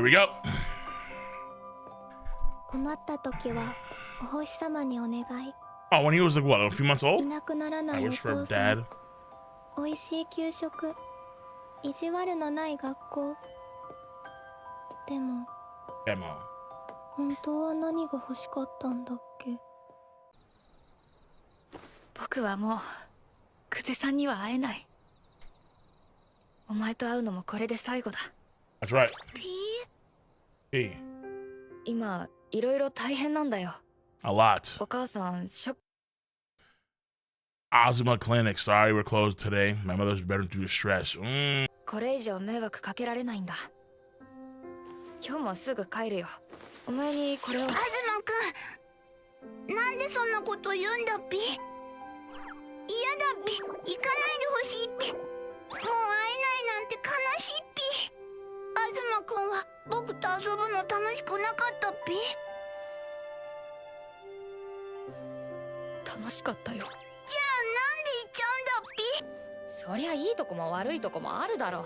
we go. 困った時はお星様にお願い。 Oh, when he was like what, a few months い old? なくならな I いお wish for 父 a さん、 dad. おいしい給食、意地悪のない学校。でも Demo. 本当は何が欲しかったんだっけ。僕はもう久世さんには会えない。お前と会うのもこれで最後だ。 That's right. ピー P. 今いろいろ大変なんだよ。 A lot. お母さんOzma Clinic. Sorry, we're closed today. My mother's better due to stress. これ以上迷惑かけられないんだ。今日もすぐ帰るよ。お前にこれを。東くん、なんでそんなこと言うんだっぴ。嫌だっぴ、行かないでほしいっぴ。もう会えないなんて悲しいっぴ。東くんは僕と遊ぶの楽しくなかったっぴ。楽しかったよ。じゃあなんで行っちゃうんだっぴ。そりゃいいとこも悪いとこもあるだろう。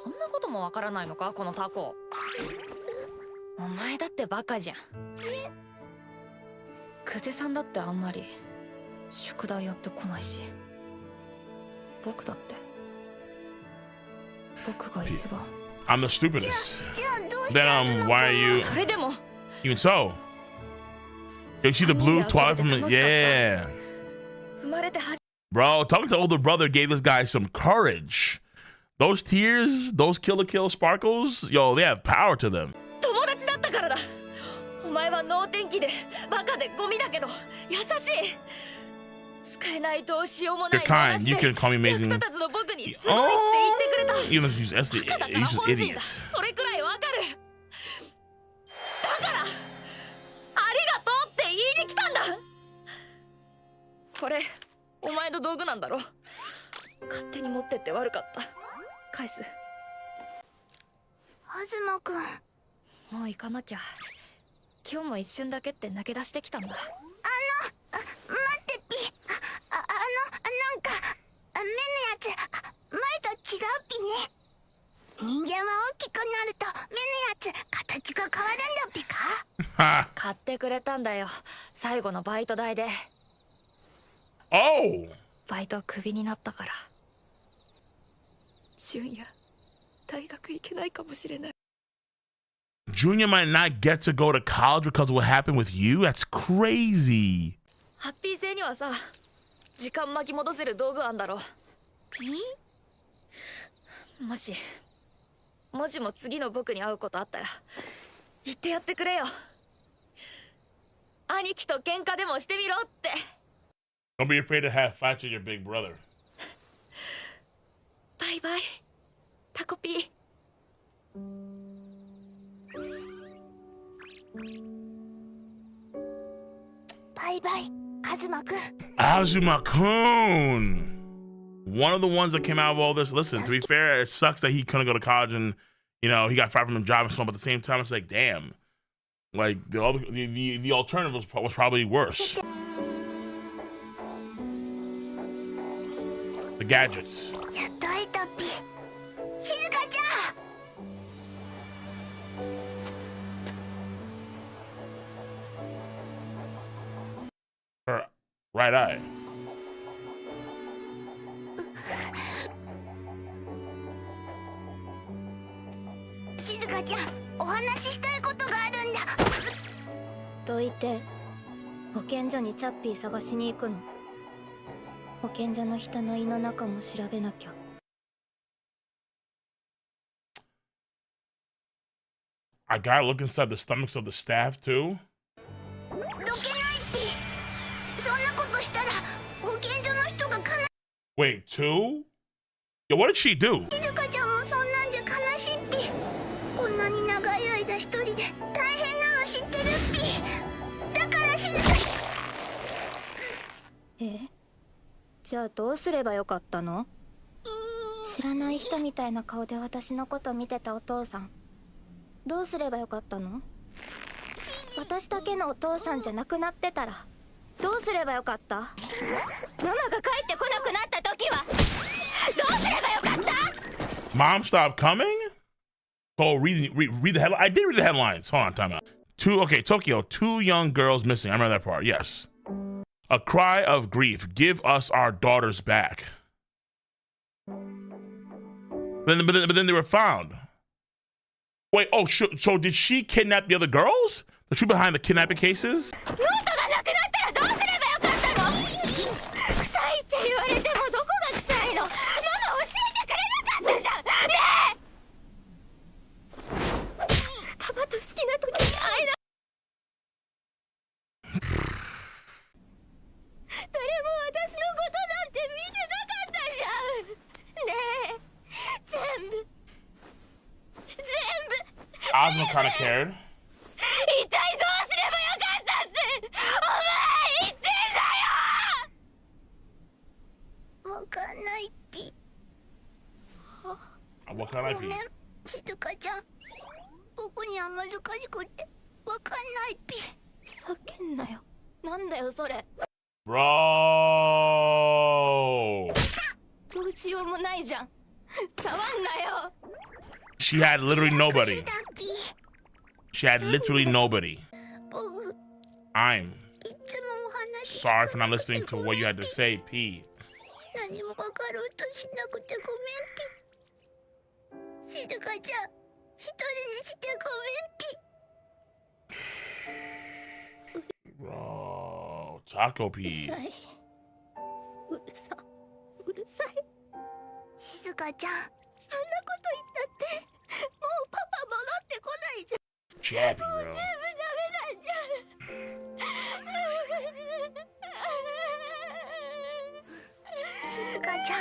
そんなこともわからないのかこのタコ。お前だってバカじゃん。久世さんだってあんまり宿題やってこないし、僕だって僕が一番。 I'm the stupidest. じゃあどうして Then 東くんは why are you それでも even so? You see the blue twilight from the yeah. 生まれて初 Bro, talking to older brother gave this guy some courage. Those tears, those kill sparkles, yo, they have power to them. 友達だったからだ。お前は能天気でバカでゴミだけど優しい。使えないどうしようもない You're kind. You can call me 役 amazing. 立たずの僕にすごいって言ってくれた。 You know, he's just バカだから he's just 本心 idiot. だ。それくらいわかる。だからありがとうって言いに来たんだ。これお前の道具なんだろ。勝手に持ってって悪かった。返す。東くん、もう行かなきゃ。今日も一瞬だけって抜け出してきたんだ。待ってっぴ。なんか目のやつ前と違うっぴね。人間は大きくなると目のやつ形が変わるんだっぴか。買ってくれたんだよ、最後のバイト代で。Oh, バイトクビになったから。純也、大学行けないかもしれない。 Junior might not get to go to college because of what happened with you. That's crazy. ハッピー星にはさ、時間巻き戻せる道具あんだろ。ピもしも次の僕に会うことあったら言ってやってくれよ。兄貴と喧嘩でもしてみろって。 Don't be afraid to have fights with your big brother. バイバイタコピー。バイバイ東くん。 Azuma-kun. One of the ones that came out of all this. Listen, to be fair, it sucks that he couldn't go to college and, you know, he got fired from his job and so on. But at the same time, it's like, damn. Like, the alternative was probably worse. The gadgets. やっと会えたっぴ。静香ちゃん。Her right eye. 静香ちゃん、お話ししたいことがあるんだ。どいて。保健所にチャッピー探しに行くの。保健所の人の胃の中も調べなきゃ。I gotta look inside the stomachs of the staff too. どけないっぴ。そんなことしたら保健所の人がWait, two? Yo, what did she do? 静香ちゃんもそんなんじゃ悲しいっぴ。こんなに長い間一人で大変なの知ってるっぴ。だから静香。じゃあどうすればよかったの？知らない人みたいな顔で私のこと見てたお父さん。どうすればよかったの？私だけのお父さんじゃなくなってたらどうすればよかった？ママが帰ってこなくなった時はどうすればよかった？ Mom stopped coming? Oh, read the headline. I did read the headlines. Hold on, time out. Tokyo, 2 young girls missing. I remember that part. Yes. A cry of grief. Give us our daughters back. But then they were found. Wait, oh, so did she kidnap the other girls? The truth behind the kidnapping cases? Ozma kind of cared. What can I be? 静香ちゃん、僕には難しくてわかんないピ。叫んなよ。なんだよそれ。Bro. どうしようもないじゃん。触んなよ。She had literally nobody. She had literally nobody. I'm sorry for not listening to what you had to say, P. 何もわかろうとしなくてごめんピ。静香ちゃん、一人にしてごめんピ。Bro, Takopi. うるさい。静香ちゃん、そんなこと言ったって、もうパパ戻ってこないじゃん。 Chappy, もう bro. 全部ダメなんじゃん。静香ちゃん。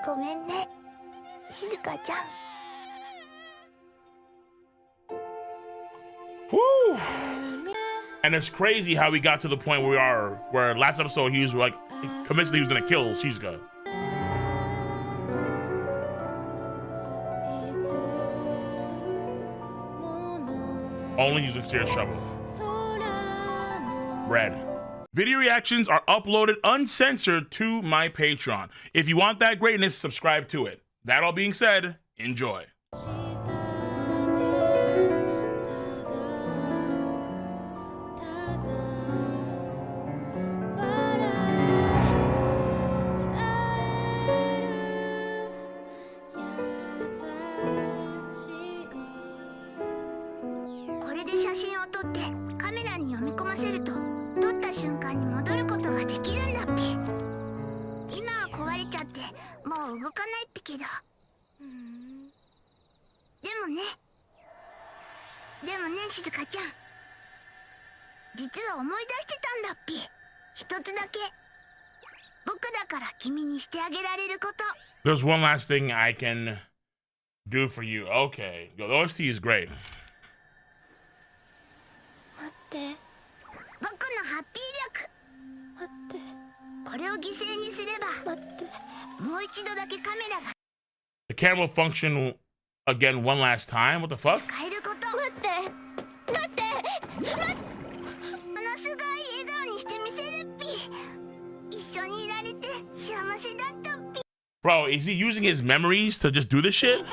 ごめんね、静香ちゃん。Woo! And it's crazy how we got to the point where last episode he was like convinced that he was gonna kill Shizuka. Only using serious shovel. Red. Video reactions are uploaded uncensored to my Patreon. If you want that greatness, subscribe to it. That all being said, enjoy. There's one last thing I can do for you. Okay. Yo, the OST is great. 待って。僕のハッピー力。待って。これを犠牲にすれば。待って。もう一度だけカメラが。The camera will function again one last time. What the fuck? 使えること。待って。待って。ものすごい笑顔にしてみせるっぴ。一緒にいられて幸せだったっぴ。Bro, is he using his memories to just do this shit?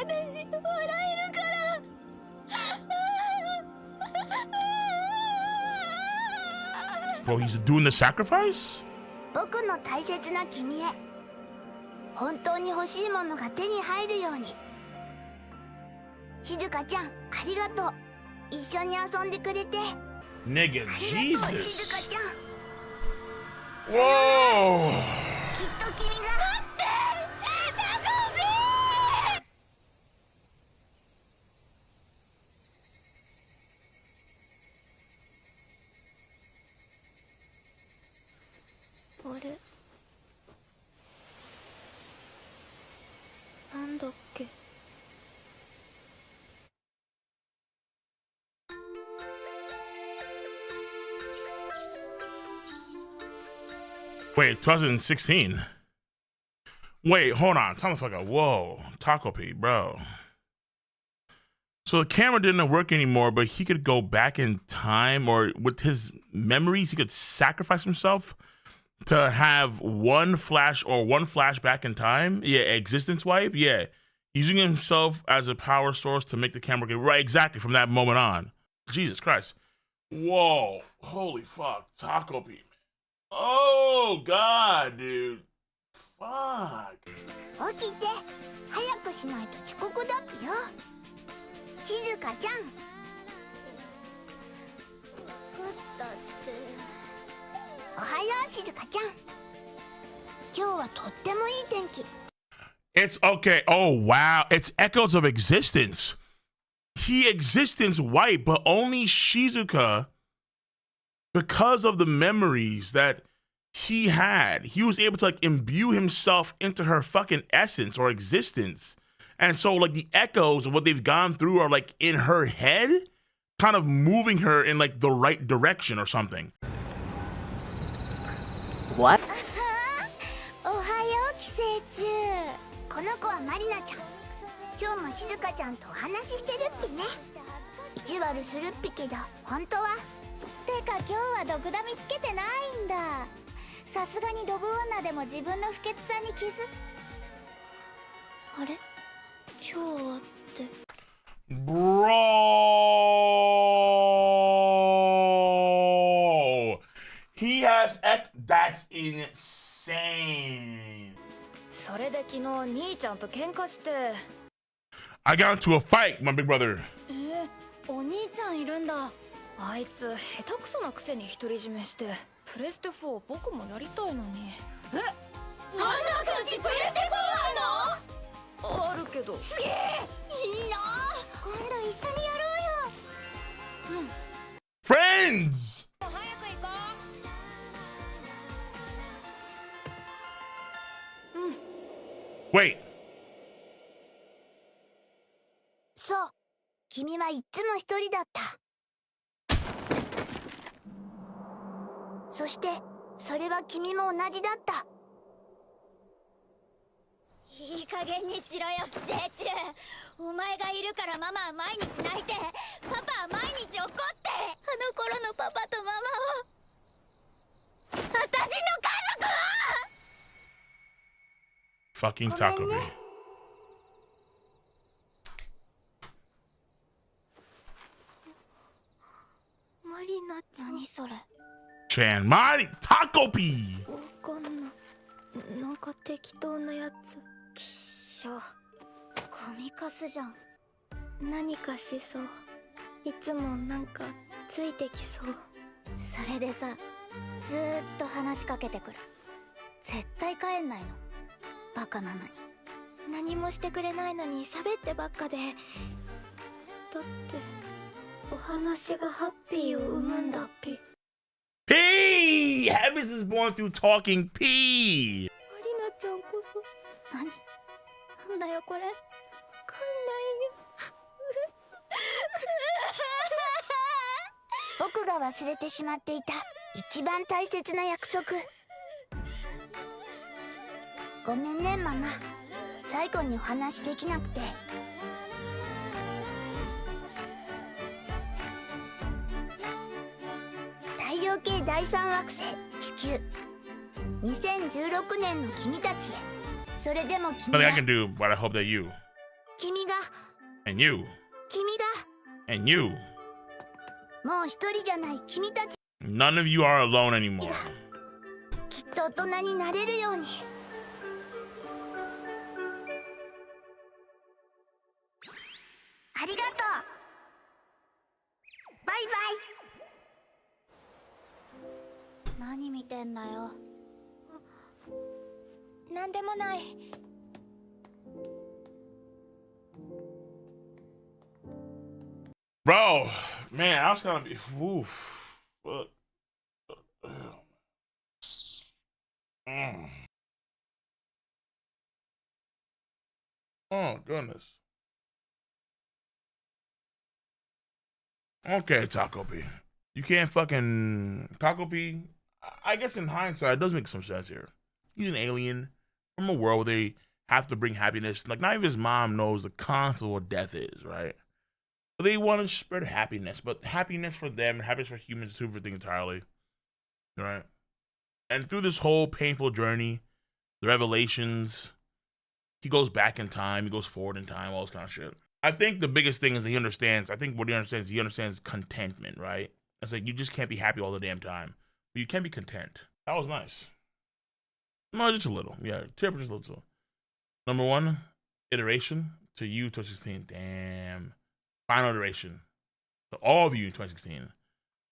Bro, he's doing the sacrifice? 僕の大切な君へ。本当に欲しいものが手に入るように。静香ちゃん、ありがとう。一緒に遊んでくれて。Nigga, ありがとう、 Jesus. 静香ちゃん。Whoa! きっと君が。あれなんだっけ。 Wait, 2016? Wait, hold on. Time the fuck up. Whoa. Takopi, bro. So the camera didn't work anymore, but he could go back in time, or with his memories, he could sacrifice himself to have one flashback in time. Yeah, existence wipe. Yeah, using himself as a power source to make the camera get right. Exactly from that moment on. Jesus Christ. Whoa. Holy fuck. Takopi. Oh God, dude. Fuck. 起きて早くしないと遅刻だっぴよ。静香ちゃん。分かったって。おはよう静香ちゃん。今日はとってもいい天気。 It's okay. Oh wow. It's echoes of existence. He existence wiped, but only Shizuka, because of the memories that he had, he was able to like imbue himself into her fucking essence or existence. And so like the echoes of what they've gone through are like in her head, kind of moving her in like the right direction or something. What? おはよう寄生虫。この子はマリナちゃん。今日も静香ちゃんとお話ししてるっぴね。意地悪するっぴけど本当は。てか今日は毒ダミつけてないんだ。さすがにドブ女でも自分の不潔さに気づ。あれ？今日はって。Bro, he has that's insane. それで昨日兄ちゃんと喧嘩して。I got into a fight, my big brother. お兄ちゃんいるんだ。あいつ下手くそなくせに独り占めして。プレステ4僕もやりたいのに。え？あんなくんちプレステ4あんの？あるけど。すげえ！いいな。今度一緒にやろうよ。Friends! 早く行こう。Wait. そう。君はいつも一人だった。そしてそれは君も同じだった。いい加減にしろよ寄生虫。お前がいるからママは毎日泣いて、パパは毎日怒って、あの頃のパパとママを、私の家族は Fucking Takopi. マリナちゃん。何それ。 Chan Mari Takopi. わかんない。なんか適当なやつ。きっしょ。ゴミカスじゃん。何かしそう。いつもなんかついてきそう。それでさ、ずーっと話しかけてくる。絶対帰んないの。バカなのに。何もしてくれないのに喋ってばっかで。だってお話がハッピーを生むんだっぴ。P! Happiness is born through talking P! マリナちゃんこそ。なんだよこれ。わかんないよ。僕が忘れてしまっていた一番大切な約束。ごめんねママ。最後にお話できなくて。太陽系第三惑星地球。2016年の君たちへ。それでも君 Nothing が I can do, but I hope that you 君が and you 君が and you もう一人じゃない君たち none of you are alone anymore. きっと大人になれるように。ありがとう。バイバイ。何見てんだよ。なんでもない。Bro, man, I was gonna be oof. Fuck. Oh goodness. Okay, Takopi. You can't fucking Takopi. I guess in hindsight, it does make some sense here. He's an alien from a world where they have to bring happiness. Like, not even his mom knows the concept of what death is, right? They want to spread happiness, but happiness for them, happiness for humans, is two different things entirely, right? And through this whole painful journey, the revelations, he goes back in time, he goes forward in time, all this kind of shit. I think the biggest thing is he understands. I think what he understands contentment, right? It's like you just can't be happy all the damn time, but you can be content. That was nice. No, just a little. Yeah, tip just a little. Number one, iteration to you 2016. Damn. Final iteration to all of you in 2016.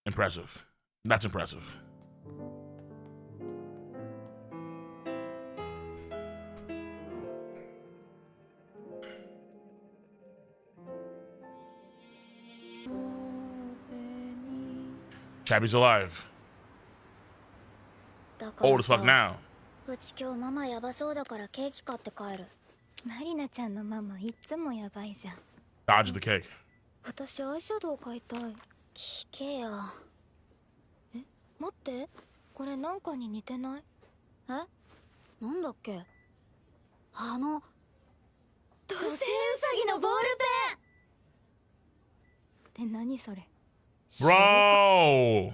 Impressive. That's impressive. Chappie's alive. Old as fuck now. うち今日ママやばそうだからケーキ買って帰る。マリナちゃんのママいつもやばいじゃん。Dodge the cake. 私アイシャドウ買いたい。聞けよ。え、待って。これなんかに似てない？え？なんだっけ？土星ウサギのボールペン。って何それ？ Bro!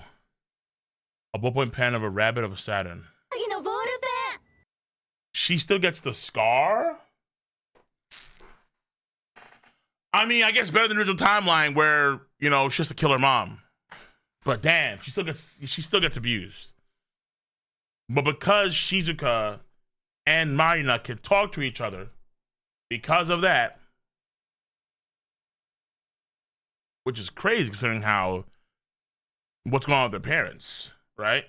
A ballpoint pen of a rabbit of a Saturn. She still gets the scar? I mean, I guess better than the original timeline where, you know, she has to kill her mom. But damn, she still gets abused. But because Shizuka and Marina can talk to each other, because of that, which is crazy considering what's going on with their parents, right?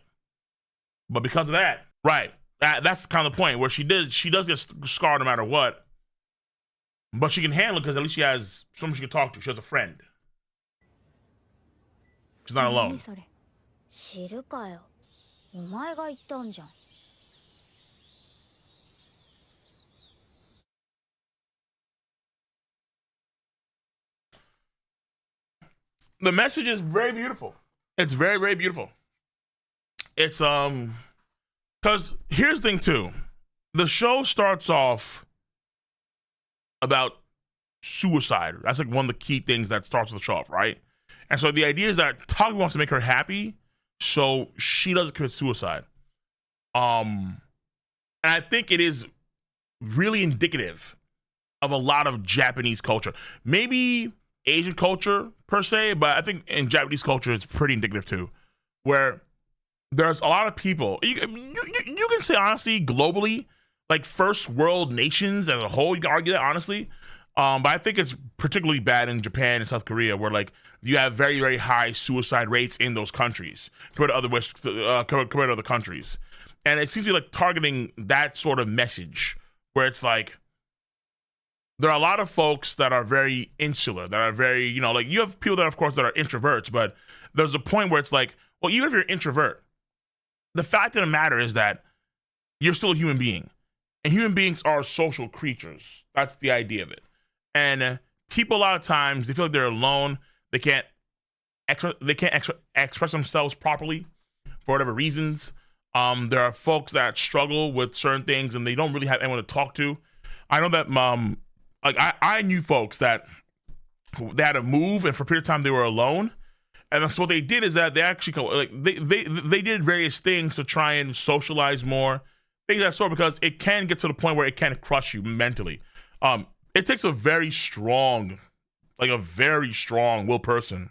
But because of that, right, that's kind of the point where she does get scarred no matter what, but she can handle it because at least she has someone she can talk to. She has a friend. She's not alone. 知るかよ。お前が言ったんじゃん。The message is very beautiful. It's very, very beautiful. It's because here's the thing too. The show starts off about suicide. That's like one of the key things that starts the show off, right? And so the idea is that Takopi wants to make her happy, so she doesn't commit suicide. And I think it is really indicative of a lot of Japanese culture. Maybe Asian culture per se, but I think in Japanese culture it's pretty indicative too, where there's a lot of people. You can say honestly, globally, like first world nations as a whole, you can argue that honestly. But I think it's particularly bad in Japan and South Korea, where like you have very, very high suicide rates in those countries compared to other countries, and it seems to be like targeting that sort of message, where it's like there are a lot of folks that are very insular, that are very, you know, like you have people that, of course, that are introverts, but there's a point where it's like, well, even if you're an introvert, the fact of the matter is that you're still a human being, and human beings are social creatures. That's the idea of it. And people, a lot of times, they feel like they're alone. They can't express themselves properly for whatever reasons. There are folks that struggle with certain things, and they don't really have anyone to talk to. I know that like I knew folks that they had to move, and for a period of time they were alone. And so what they did is that they actually like they did various things to try and socialize more, things of that sort, because it can get to the point where it can crush you mentally. It takes a very strong willed person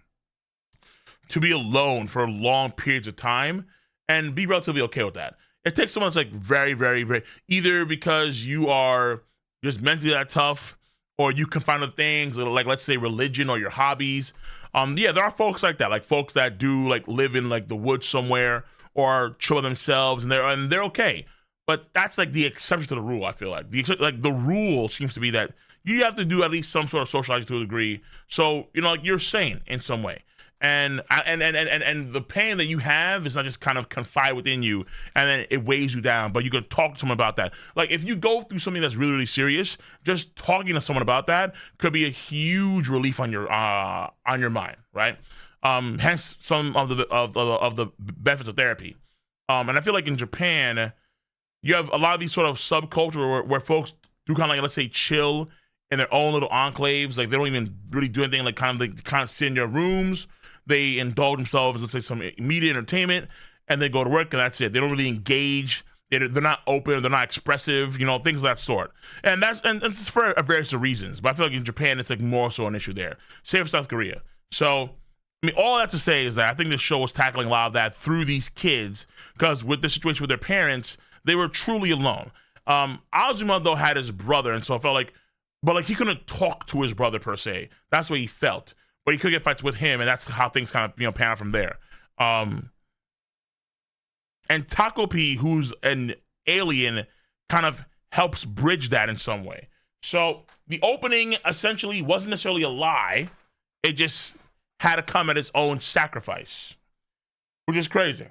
to be alone for long periods of time and be relatively okay with that. It takes someone that's like very, very, very, either because you are just mentally that tough, or you can find other things like, let's say, religion or your hobbies. Yeah, there are folks like that, like folks that do like live in like the woods somewhere or chill themselves, and they're okay. But that's like the exception to the rule. I feel like the rule seems to be that you have to do at least some sort of socializing to a degree. So, you know, like you're sane in some way. And the pain that you have is not just kind of confined within you and then it weighs you down, but you can talk to someone about that. Like if you go through something that's really, really serious, just talking to someone about that could be a huge relief on your mind, right? Hence some of the benefits of therapy. And I feel like in Japan, you have a lot of these sort of subculture where folks do kind of like, let's say, chill in their own little enclaves. Like they don't even really do anything. Like kind of sit in their rooms. They indulge themselves, let's say, some media entertainment, and they go to work, and that's it. They don't really engage. They're not open. They're not expressive. You know, things of that sort. And that's it's for various reasons. But I feel like in Japan, it's like more so an issue there. Same for South Korea. So, I mean, all that to say is that I think this show was tackling a lot of that through these kids, because with the situation with their parents, they were truly alone. Azuma, though, had his brother, and so I felt like, but like he couldn't talk to his brother per se. That's what he felt. But he could get fights with him, and that's how things kind of, you know, pan out from there. And Takopi, who's an alien, kind of helps bridge that in some way. So the opening essentially wasn't necessarily a lie. It just had to come at its own sacrifice, which is crazy.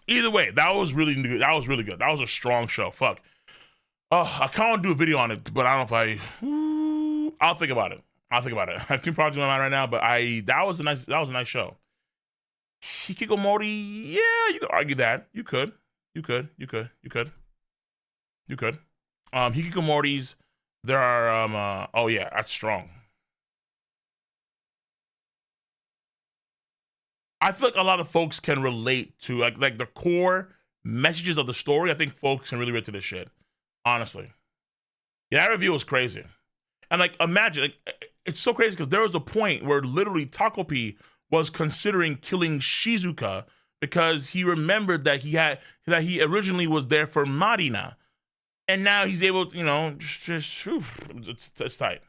Either way, that was really good. That was really good. That was a strong show. Fuck. Oh, I kind of want to do a video on it, but I don't know if I'll think about it. I have 2 projects in my mind right now, but that was a nice show. Hikikomori, yeah, you could argue that. You could. Hikikomori's, there are oh yeah, that's strong. I feel like a lot of folks can relate to like the core messages of the story. I think folks can really relate to this shit. Honestly. Yeah, that review was crazy. And like imagine, like, it's so crazy because there was a point where literally Takopi was considering killing Shizuka because he remembered that he originally was there for Marina, and now he's able to, you know, it's tight.